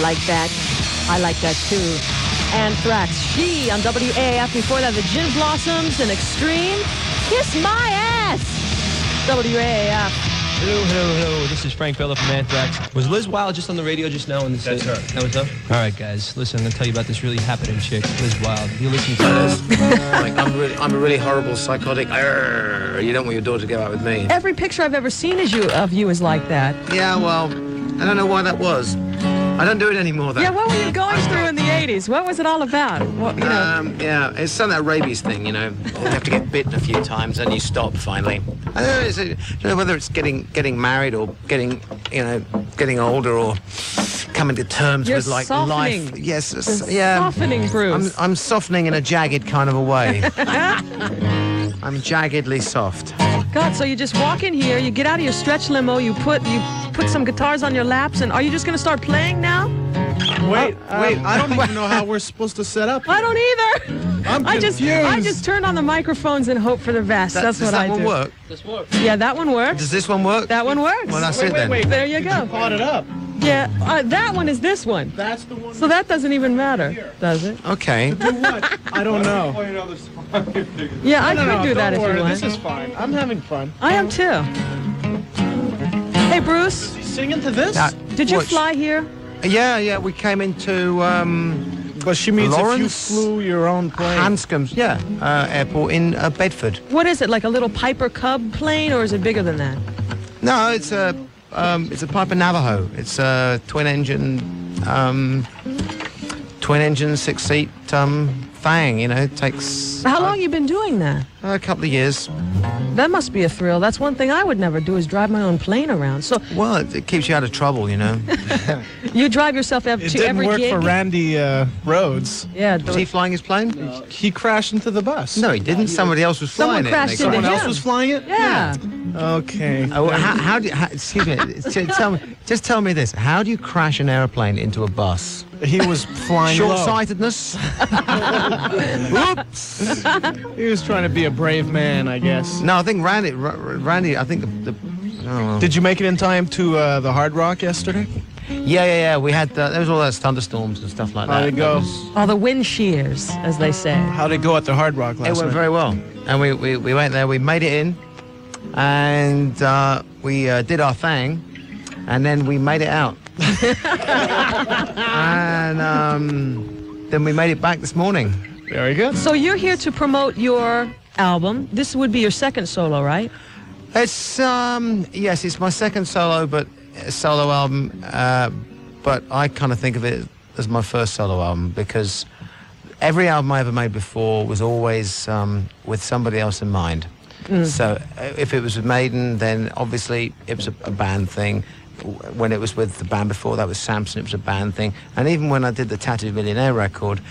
like that. I like that too. Anthrax, She on WAAF. Before that, the Gin Blossoms and Extreme. Kiss My Ass. WAAF. Hello, hello, hello. This is Frank Bella from Anthrax. Was Liz Wilde just on the radio just now? That's her. That was her? All right, guys. Listen, I'm going to tell you about this really happening chick, Liz Wilde. You listen to this. I'm a really horrible psychotic. You don't want your daughter to go out with me. Every picture I've ever seen of you is like that. Yeah, well, I don't know why that was. I don't do it anymore, though. Yeah, what were you going through in the 80s? What was it all about? What, you know? Yeah, it's some of that rabies thing, you know. You have to get bitten a few times, and you stop finally. I don't know whether it's getting married or getting older or coming to terms with like softening. life. Yes, yeah. Softening, Bruce. I'm softening in a jagged kind of a way. I'm jaggedly soft. God, so you just walk in here, you get out of your stretch limo, you put some guitars on your laps, and are you just going to start playing now? Wait, I don't even know how we're supposed to set up. I don't either. I'm confused. I just turn on the microphones and hope for the best. That's what I do. Does that one work? This works. Yeah, that one works. Does this one work? That one works. Well, that's it then. Wait. There you go. Pot it up. Yeah, that one is this one. That's the one. So that doesn't even matter, does it? Okay. Do what? I don't know. Yeah, I could do that if you want. This is fine. I'm having fun. I am too. Hey, Bruce. Singing to this? Did you fly here? Yeah. We came into But she means Lawrence, if you flew your own plane. Hanscom's, airport in Bedford. What is it, like a little Piper Cub plane, or is it bigger than that? No, it's a Piper Navajo. It's a twin engine, 6-seat thing. You know, it takes. How long you been doing that? A couple of years. That must be a thrill. That's one thing I would never do, is drive my own plane around. So Well, it keeps you out of trouble, you know. you drive yourself to every gig? It didn't work for Randy Rhodes. Yeah. Was he flying his plane? He crashed into the bus. No, he didn't. Somebody else was flying Someone crashed it. into Someone else him. was flying it? Yeah. Okay. Oh, excuse me. Just tell me this. How do you crash an airplane into a bus? He was flying low. Short-sightedness? Oops! He was trying to be a brave man, I guess. No, I think Randy, I think the oh. Did you make it in time to the Hard Rock yesterday? Yeah. We had, there was all those thunderstorms and stuff like that. How'd it go? All the wind shears, as they say. How'd it go at the Hard Rock last night? It went very well. And we went there, we made it in, and we did our thing, and then we made it out. And then we made it back this morning. Very good. So you're here to promote your album. This would be your second solo, right? It's yes, it's my second solo album, but I kind of think of it as my first solo album, because every album I ever made before was always with somebody else in mind. So if it was with Maiden, then obviously it was a band thing. When it was with the band before, that was Samson, it was a band thing. And even when I did the Tattooed Millionaire record,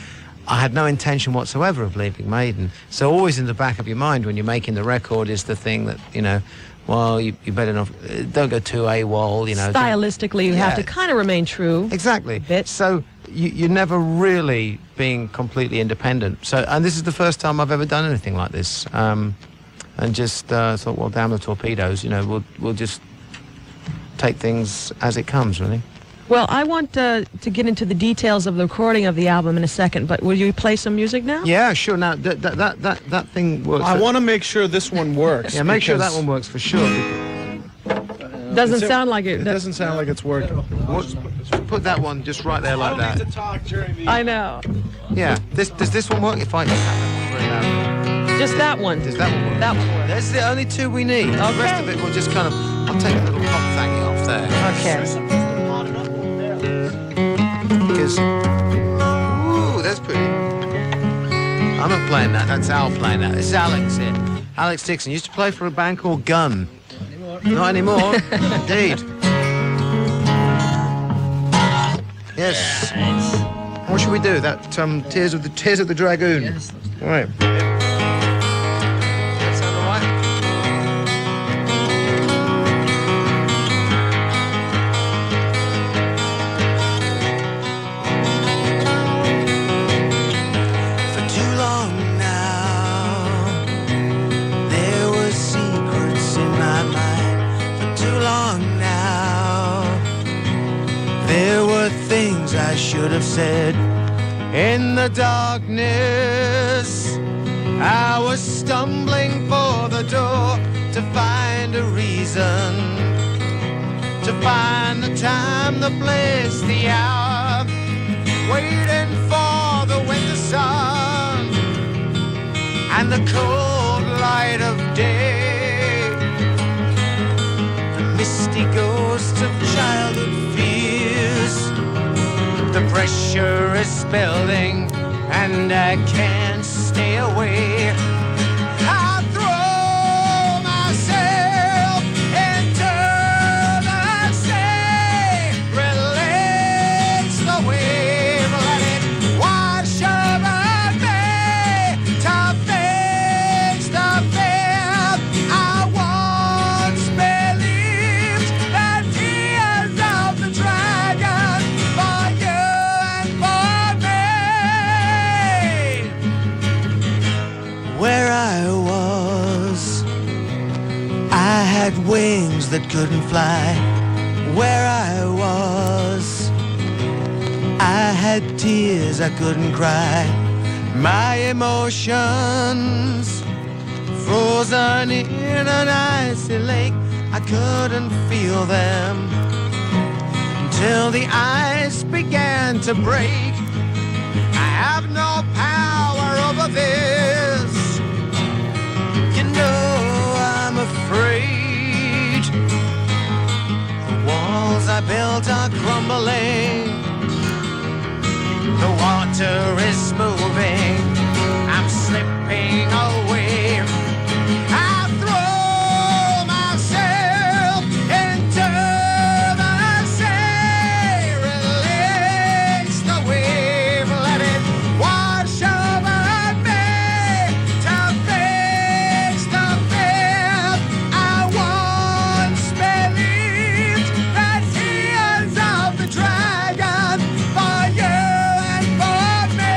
I had no intention whatsoever of leaving Maiden. So always in the back of your mind when you're making the record is the thing that, you know, well, you better not, don't go too AWOL, you know. Stylistically, you have to kind of remain true. Exactly. So you're never really being completely independent. So, and this is the first time I've ever done anything like this. And just thought, well, damn the torpedoes, you know, we'll just take things as it comes, really. Well, I want to get into the details of the recording of the album in a second, but will you play some music now? Yeah, sure. Now, that thing works. I want to make sure this one works. Yeah, make sure that one works for sure. Doesn't sound like it. It doesn't sound like it's working. Put that one just right there like that. I don't need to talk during the... I know. Yeah. Does this one work? If I Just that one. Does that one work? That one works. That's the only two we need. The rest of it will just kind of... I'll take a little pop thangy off there. Okay. Because... Ooh, that's pretty. I'm not playing that. That's Al playing that. This is Alex here. Alex Dickenson. Used to play for a band called Gun. Not anymore. Indeed. Yes. What should we do? That Tears of the Dragoon. Yes. All right. That sound all right? For too long now, there were secrets in my mind. For too long now, there were things I could have said. In the darkness, I was stumbling for the door to find a reason, to find the time, the place, the hour, waiting for the winter sun and the cold light of day, the misty ghost of childhood fears. The pressure is building and I can't stay away. I throw myself into the sea, release the wave, let it wash over me to face the fear. I once believed the tears of the dragon for you and for me. Where I was, I had wings that couldn't fly. Where I was, I had tears I couldn't cry. My emotions frozen in an icy lake. I couldn't feel them until the ice began to break. I have no power over this. You know I'm afraid. The walls I built are crumbling. The water is moving. I'm slipping away. I throw myself into the sea. Release the wave, let it wash over me to face the fear. I once believed the tears of the dragon for you and for me.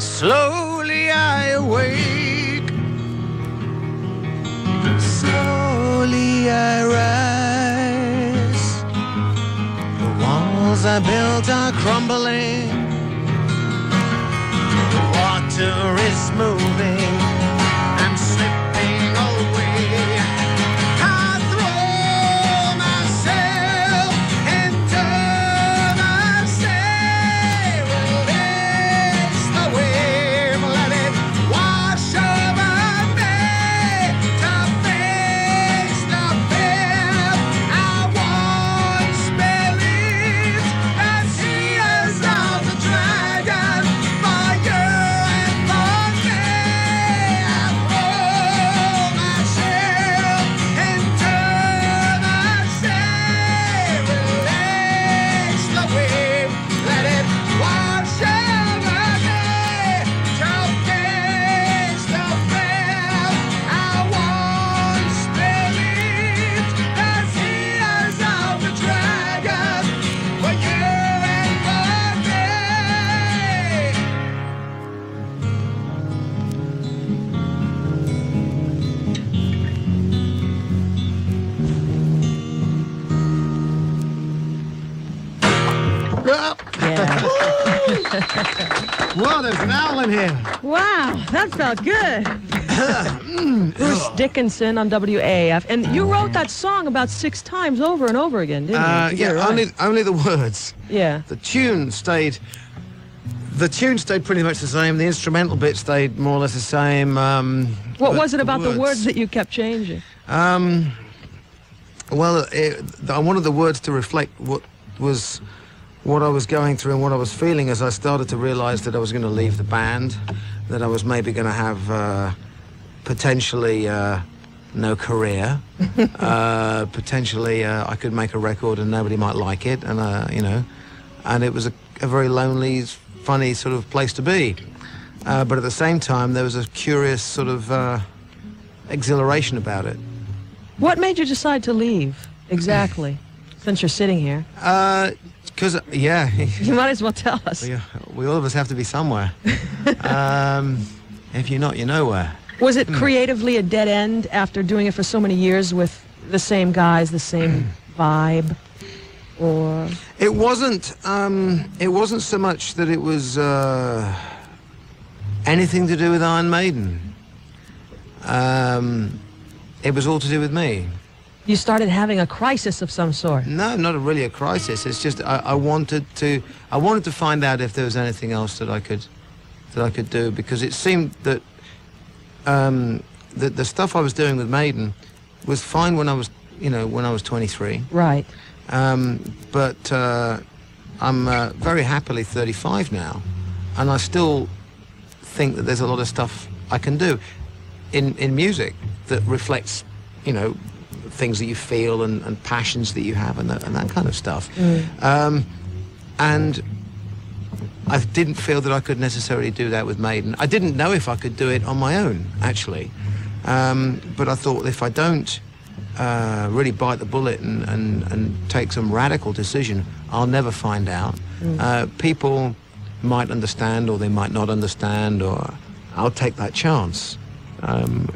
Slowly I awake, slowly I rise. The walls I built are crumbling. The water is moving. I'm slipping away. I throw myself into the sea. Release the wave, let it wash over me to face the fear. I once believed the tears of the dragon for you and for me. I throw myself into the sea. Release the wave, let it wash over me to face the fear. I once believed the tears of the dragon for you and for me. Yeah. Whoa, there's an owl in here. Wow, that felt good. Bruce Dickenson on WAAF. And you wrote that song about 6 times over and over again, didn't you? To get it right? only the words. Yeah. The tune stayed pretty much the same. The instrumental bit stayed more or less the same. What was it about the words that you kept changing? Well, I wanted the words to reflect what I was going through and what I was feeling as I started to realize that I was going to leave the band, that I was maybe going to have potentially no career, potentially I could make a record and nobody might like it, and and it was a very lonely, funny sort of place to be. But at the same time, there was a curious sort of exhilaration about it. What made you decide to leave, exactly, since you're sitting here? Because, yeah. You might as well tell us. We all of us have to be somewhere. If you're not, you're nowhere. Was it creatively a dead end after doing it for so many years with the same guys, the same vibe? Or it wasn't so much that it was anything to do with Iron Maiden. It was all to do with me. you started having a crisis of some sort? No, not really a crisis. It's just I wanted to find out if there was anything else that I could do, because it seemed that the stuff I was doing with Maiden was fine when I was 23. Right. But I'm very happily 35 now, and I still think that there's a lot of stuff I can do in music that reflects, things that you feel and passions that you have and that kind of stuff. And I didn't feel that I could necessarily do that with Maiden. I didn't know if I could do it on my own, actually. But I thought, if I don't really bite the bullet and take some radical decision, I'll never find out. People might understand, or they might not understand, or I'll take that chance. And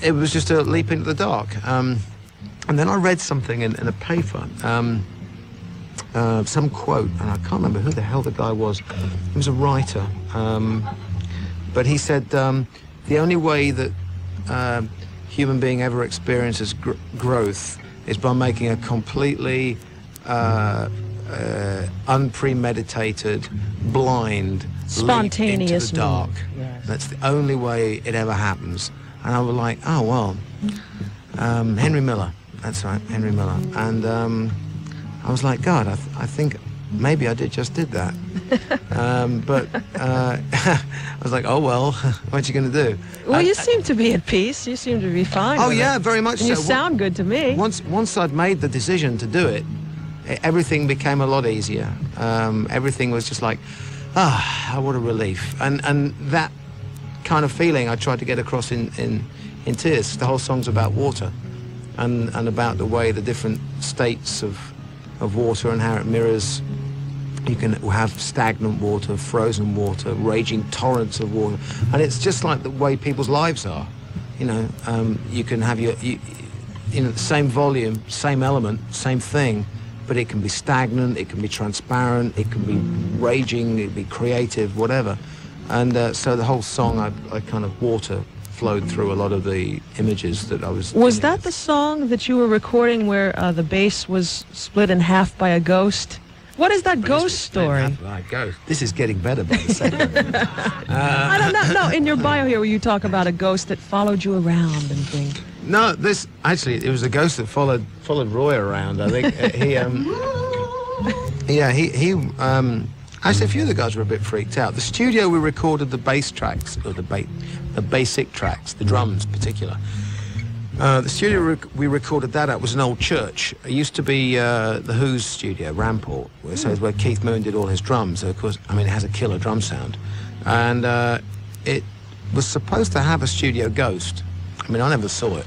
it was just a leap into the dark. And then I read something in a paper, some quote, and I can't remember who the hell the guy was. He was a writer. But he said, the only way that human being ever experiences growth is by making a completely unpremeditated, blind, spontaneous leap into the dark. Yes. That's the only way it ever happens. And I was like, oh, well, Henry Miller. That's right, Henry Miller. And I was like, God, I think maybe I just did that. But I was like, oh, well, what you going to do? Well, you seem to be at peace. You seem to be fine. Oh, with yeah, it. very much and so. You sound good to me. Once I'd made the decision to do it, everything became a lot easier. Everything was just like, what a relief. And that kind of feeling I tried to get across in tears. The whole song's about water and about the way the different states of water and how it mirrors. You can have stagnant water, frozen water, raging torrents of water, and it's just like the way people's lives are. You can have the same volume, same element, same thing, but it can be stagnant, it can be transparent, it can be raging, it can be creative, whatever. And so the whole song, I kind of water flowed through a lot of the images that I was. Was that the song that you were recording where the bass was split in half by a ghost? What is that ghost story? Ghost. This is getting better by the second. I don't know. No, in your bio here, where you talk about a ghost that followed you around and things. No, it was a ghost that followed Roy around. I think actually, a few of the guys were a bit freaked out. The studio we recorded the bass tracks, or the basic tracks, the drums in particular. The studio we recorded that at was an old church. It used to be the Who's studio, Ramport, where Keith Moon did all his drums. So of course, it has a killer drum sound. And it was supposed to have a studio ghost. I never saw it,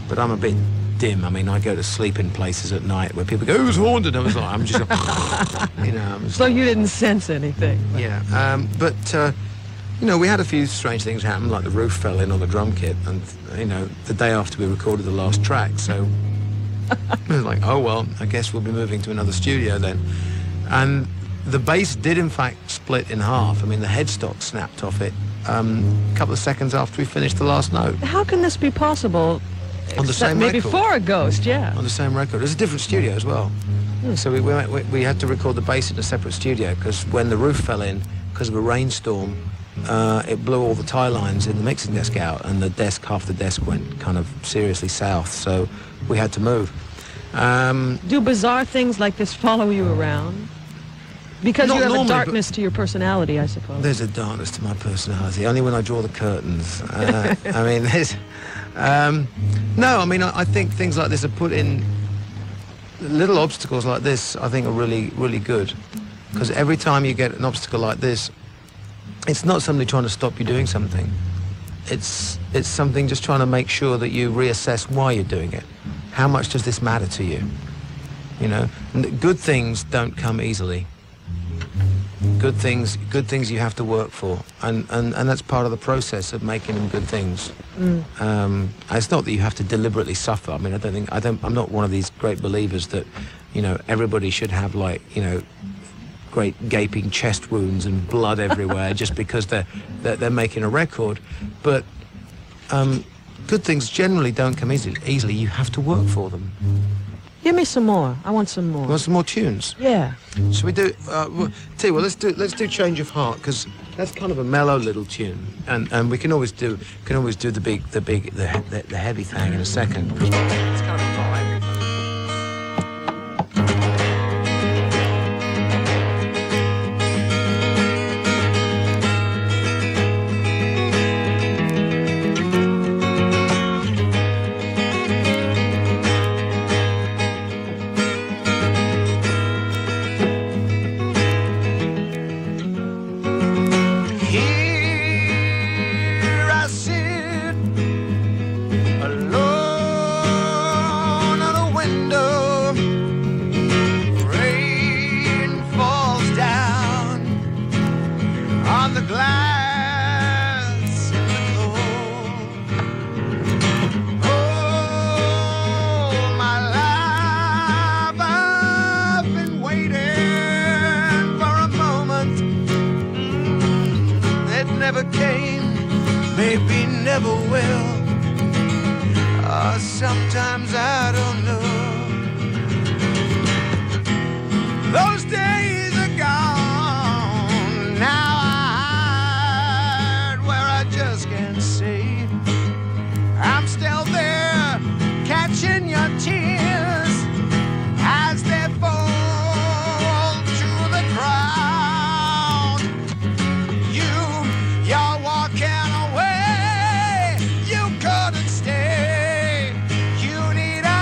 but I'm a bit dim. I go to sleep in places at night where people go, "It was haunted." I was like, I'm just, So you didn't sense anything. Yeah, but we had a few strange things happen, like the roof fell in on the drum kit, and the day after we recorded the last track. So I was like, oh well, I guess we'll be moving to another studio then. And the bass did in fact split in half. I mean, the headstock snapped off it a couple of seconds after we finished the last note. How can this be possible? On the same maybe record. for a Ghost, yeah. On the same record. It was a different studio as well. So we had to record the bass in a separate studio because when the roof fell in, because of a rainstorm, it blew all the tie lines in the mixing desk out, and the desk, half the desk went kind of seriously south, so we had to move. Do bizarre things like this follow you around? Because Not you have normally, a darkness to your personality, I suppose. There's a darkness to my personality, only when I draw the curtains. I mean, there's... no, I mean, I think things like this are put in... Little obstacles like this, I think, are really, really good. Because every time you get an obstacle like this, it's not somebody trying to stop you doing something. It's something just trying to make sure that you reassess why you're doing it. How much does this matter to you? You know, and good things don't come easily. Good things you have to work for, and that's part of the process of making them good things. It's not that you have to deliberately suffer. I mean, I'm not one of these great believers that, you know, everybody should have, like, you know, great gaping chest wounds and blood everywhere just because they're making a record. But good things generally don't come easily. You have to work for them. Give me some more. I want some more. You want some more tunes? Yeah. Should we do? Tell you what, let's do Change of Heart, because that's kind of a mellow little tune, and we can always do the heavy thing in a second. It's kind of a vibe. Sometimes I don't know. Those days are gone. Now I hide where I just can't see. I'm still there, catching your tears as they fall to the ground. You're walking away. You couldn't stay. You need a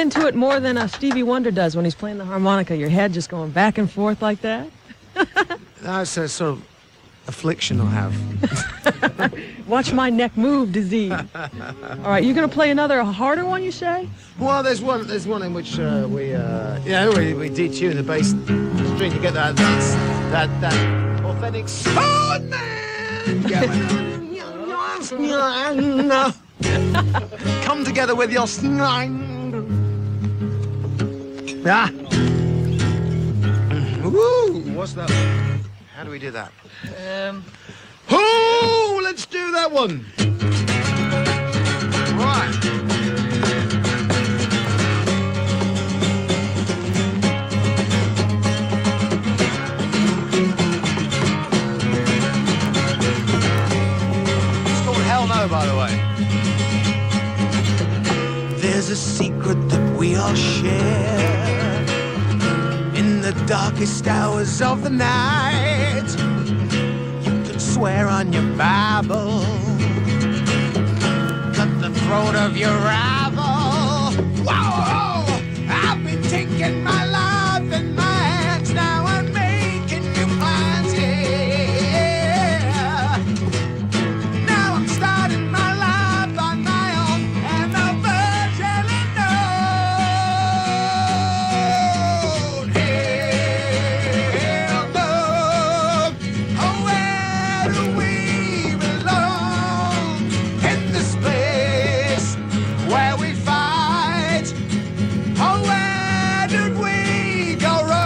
into it more than Stevie Wonder does when he's playing the harmonica. Your head just going back and forth like that. That's a sort of affliction I have. Watch my neck move disease. All right, you're going to play another harder one, you say? Well, there's one in which we detune the bass string to get that authentic sound, man. Come together with your ah. Woo! What's that? How do we do that? Oh, let's do that one. Right. It's called Hell No, by the way. There's a secret that we all share in the darkest hours of the night. You can swear on your Bible, cut the throat of your rival. Whoa, I've been taking my life in my hands, now I'm making new plans, yeah. Now I'm starting my life on my own, and the virgin known. Hell no, oh, where do we belong? In this place where we fight, oh, where did we go wrong?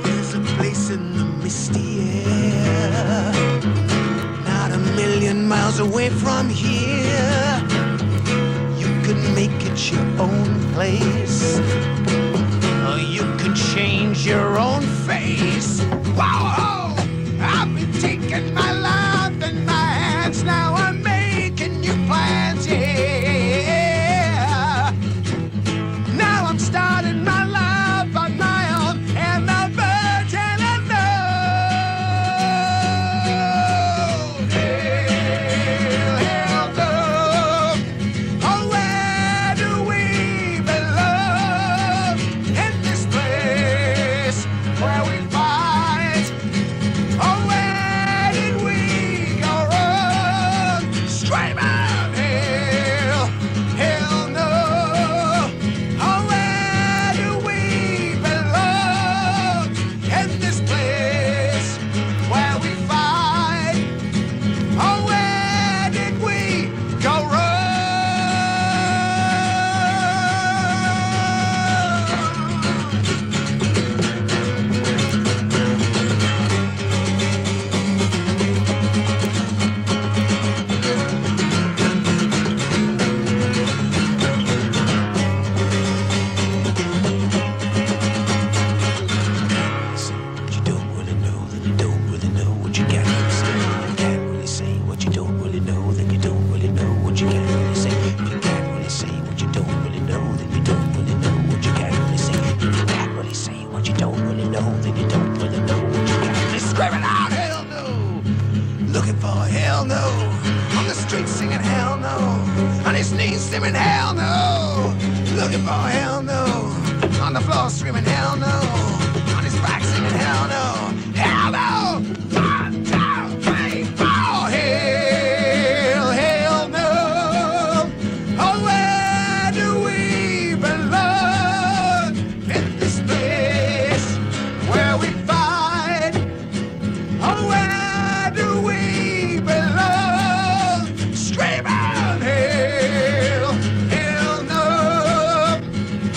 There's a place in the misty air, not a million miles away from here. You can make it your own place, or you can change your own face. Whoa, I've been taking my life in my hands, now I'm making new plans, yeah. Now I'm starting my life on my own, and the virgin unknown. Hell no, oh, where do we belong? In this place where we fight, oh, where did we go wrong? Scream out, hell, hell no, oh, where do we belong? In this place where we fight, oh, where did we go wrong? Say what you don't really know, then you don't really know what you can't really say. You can't really say what you don't really know, then you don't really know what you can't really say. You can't really say what you don't really know, then you don't really know what you can't really say. You can't really say what you don't really know, then you don't really know what you can't really say. Screaming out, hell no, looking for hell no, on the street singing hell no, on his knees screaming hell no, looking for hell no, on the floor screaming hell no, on his back singing hell no, hell no. 1, 2, 3, 4, hell, hell no. Oh, where do we belong? In this place where we fight. Oh, where do we belong? Scream out, hell, hell no.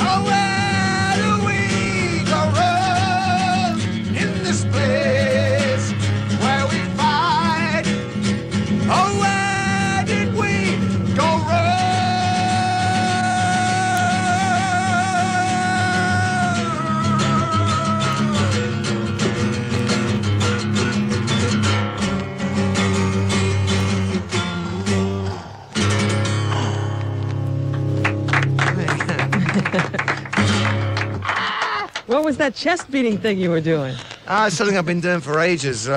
Oh, where do we go wrong? In this was that chest beating thing you were doing? It's something I've been doing for ages.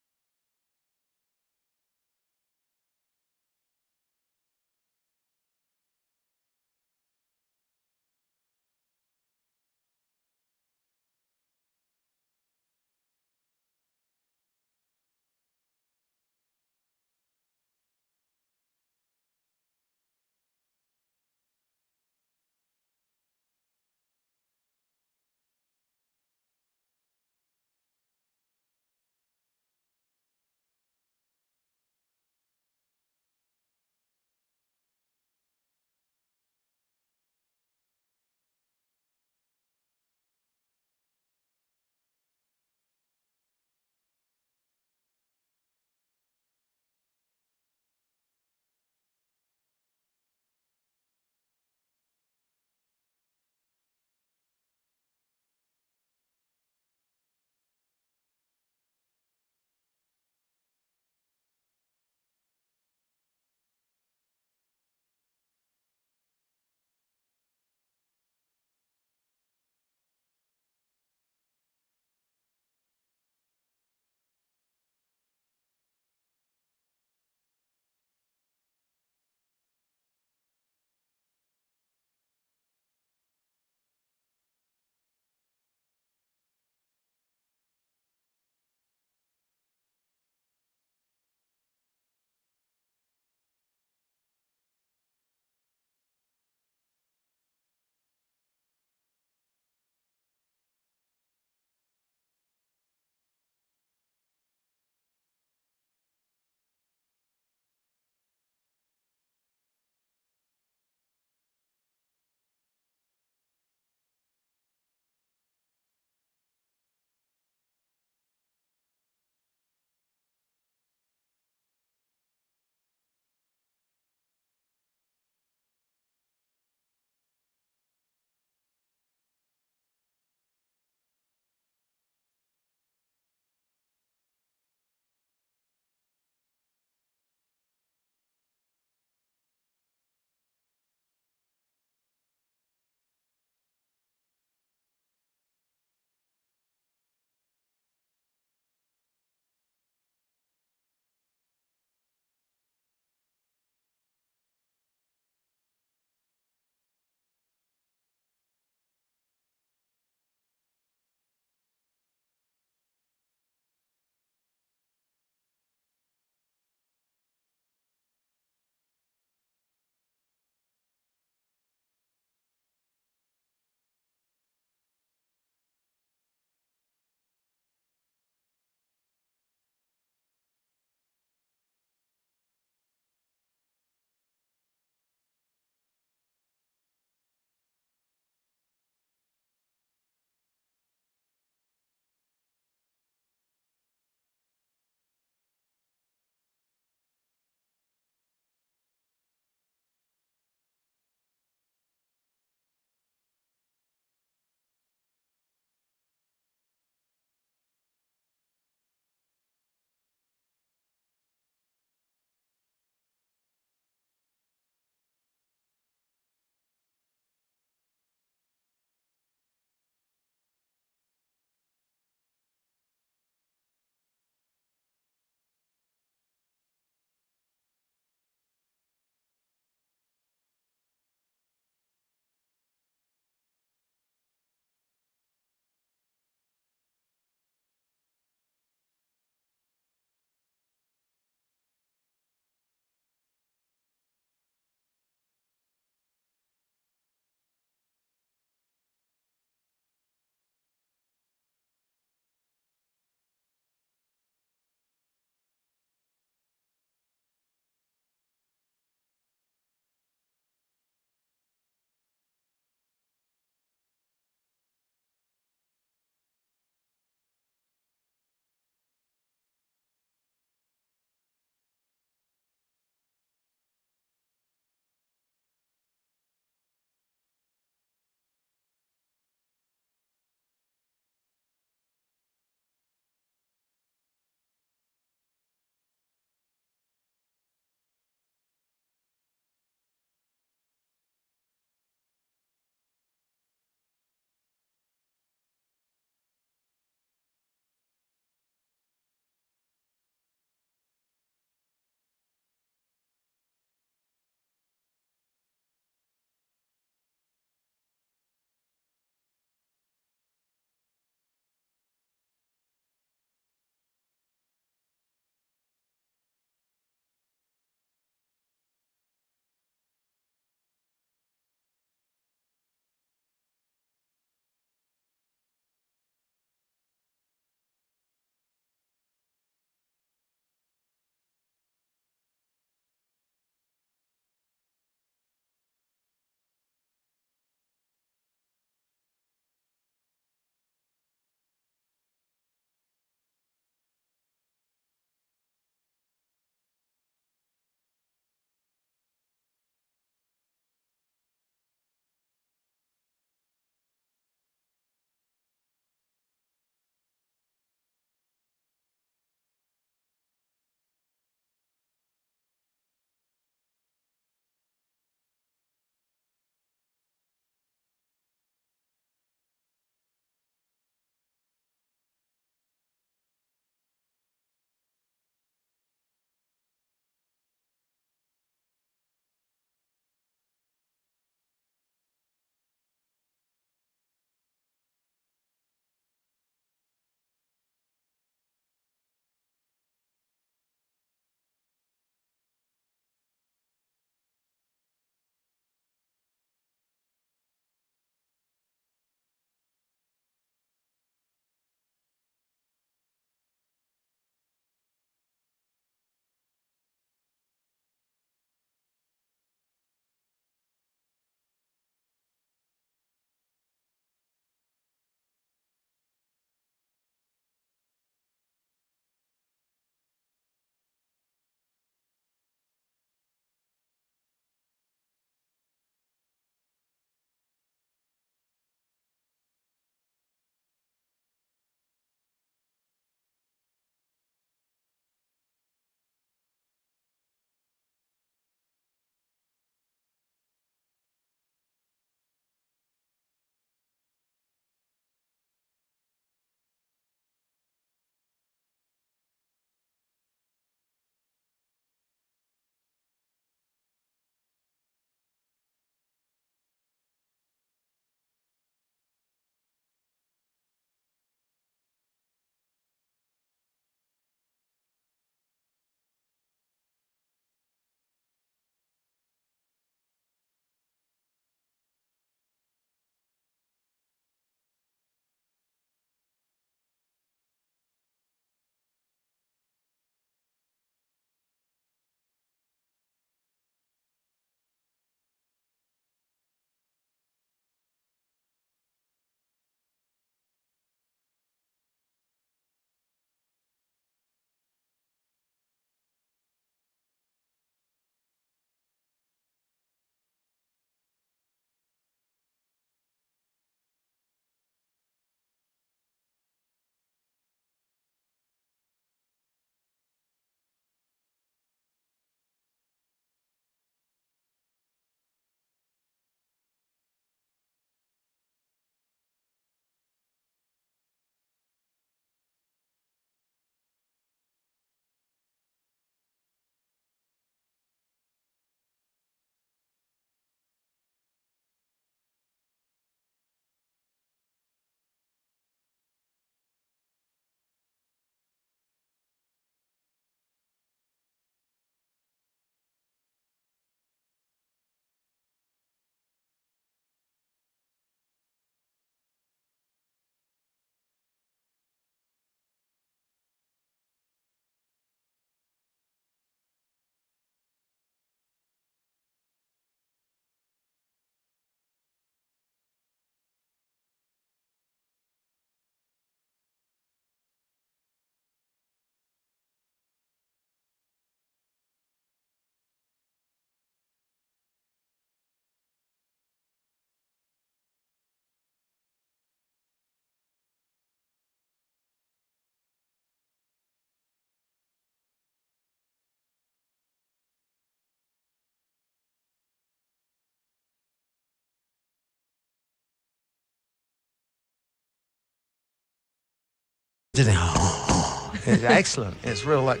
It's excellent. It's real, like,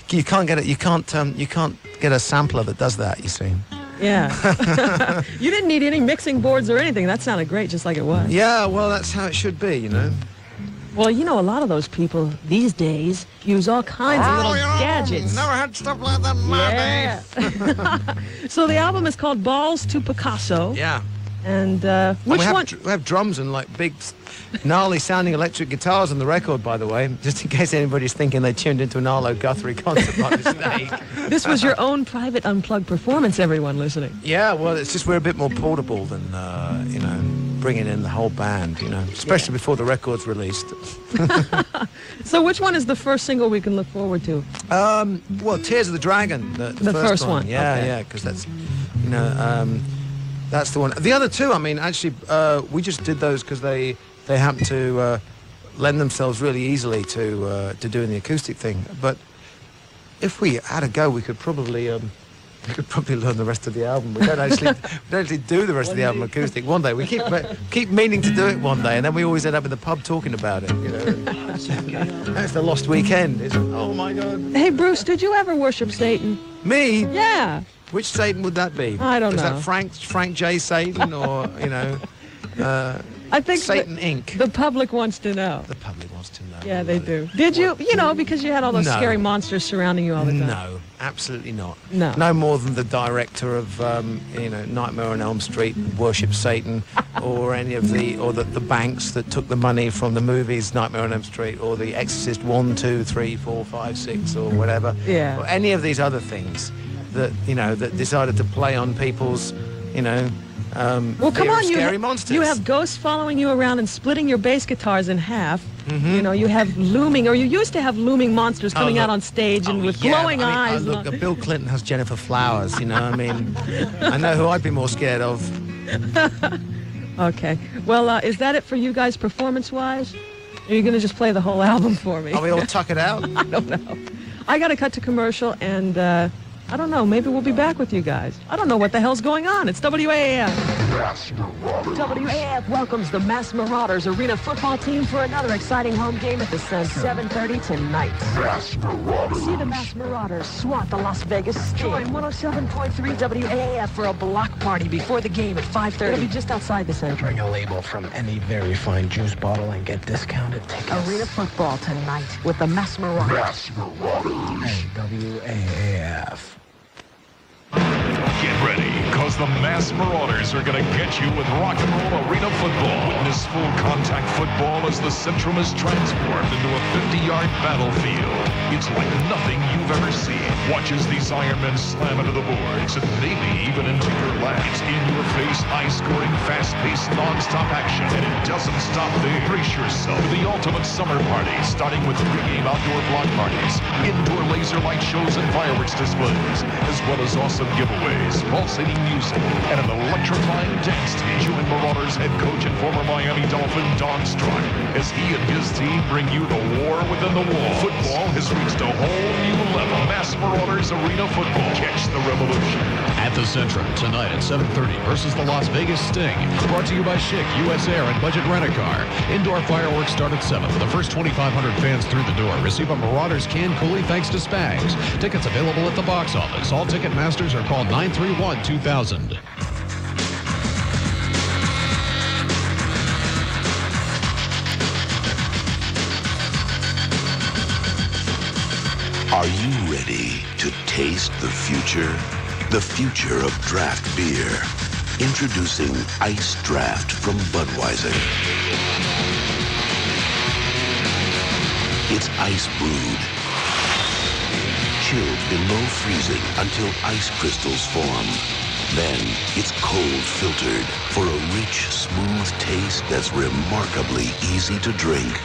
you can't get it. You can't get a sampler that does that. You see. Yeah. You didn't need any mixing boards or anything. That sounded great, just like it was. Yeah, well, that's how it should be, you know. Well, you know, a lot of those people these days use all kinds of little gadgets. Never had stuff like that in my day. Yeah. So the album is called Balls to Picasso. Yeah. And which one? We have drums and like big, gnarly sounding electric guitars on the record, by the way, just in case anybody's thinking they tuned into an Arlo Guthrie concert by mistake. This was your own private unplugged performance, everyone listening. Yeah, well, it's just we're a bit more portable than, you know, bringing in the whole band, you know, especially before the record's released. So which one is the first single we can look forward to? Well, Tears of the Dragon, the first one. Yeah, Okay. yeah, because that's, you know, that's the one. The other two, I mean, actually, we just did those because they happen to lend themselves really easily to doing the acoustic thing. But if we had a go, we could probably learn the rest of the album. We don't actually do the rest of the album acoustic. One day we keep meaning to do it one day, and then we always end up in the pub talking about it. You know, that's the lost weekend. Oh my God. Hey, Bruce, did you ever worship Satan? Me? Yeah. Which Satan would that be? I don't know. Is that Frank J. Satan, or, you know, I think Satan Inc.? The public wants to know. The public wants to know. Yeah, they do. Did you? You know, because you had all those No. scary monsters surrounding you all the time. No, absolutely not. No. No more than the director of, you know, Nightmare on Elm Street worshipped Satan, or any of the banks that took the money from the movies Nightmare on Elm Street, or The Exorcist 1, 2, 3, 4, 5, 6, or whatever. Yeah. Or any of these other things that, you know, that decided to play on people's, you know, Well, come fear on, of scary monsters. you have ghosts following you around and splitting your bass guitars in half. You know, you have looming, or you used to have looming monsters coming out on stage and with glowing eyes. Look, Bill Clinton has Jennifer Flowers, you know. I mean, I know who I'd be more scared of. Okay. Well, is that it for you guys performance-wise? Are you going to just play the whole album for me? Are we all tuck it out? I don't know. I got to cut to commercial, and I don't know. Maybe we'll be back with you guys. I don't know what the hell's going on. It's WAAF. WAAF welcomes the Mass Marauders Arena football team for another exciting home game at the Sun, 7:30 tonight. See the Mass Marauders swat the Las Vegas Sting. Join 107.3 WAAF for a block party before the game at 5:30. It'll be just outside the center. Bring a label from any very fine juice bottle and get discounted tickets. Arena football tonight with the Mass Marauders. Hey, WAAF. Get ready, because the Mass Marauders are going to get you with rock and roll arena football. Witness full contact football as the Centrum is transformed into a 50-yard battlefield. It's like nothing you've ever seen. Watch as these Iron Men slam into the boards and maybe even into your lap. It's in-your-face, high-scoring, fast-paced, non-stop action. And it doesn't stop there. Brace yourself for the ultimate summer party, starting with pre-game outdoor block parties, indoor laser light shows and fireworks displays, as well as awesome giveaways, pulsating music, and an electrifying dance team. Join Marauders head coach and former Miami Dolphin Don Strunk as he and his team bring you the war within the wall. Football has reached a whole new level. Mass Marauders Arena Football. Catch the revolution. At the Centrum tonight at 7:30 versus the Las Vegas Sting. Brought to you by Schick, US Air, and Budget Rent-A-Car. Indoor fireworks start at 7. For the first 2,500 fans through the door, receive a Marauders can coolie thanks to Spags. Tickets available at the box office. All ticket masters are called 931-2000. Are you ready to taste the future? The future of draft beer. Introducing Ice Draft from Budweiser. It's ice brewed, chilled below freezing until ice crystals form. Then it's cold filtered for a rich, smooth taste that's remarkably easy to drink.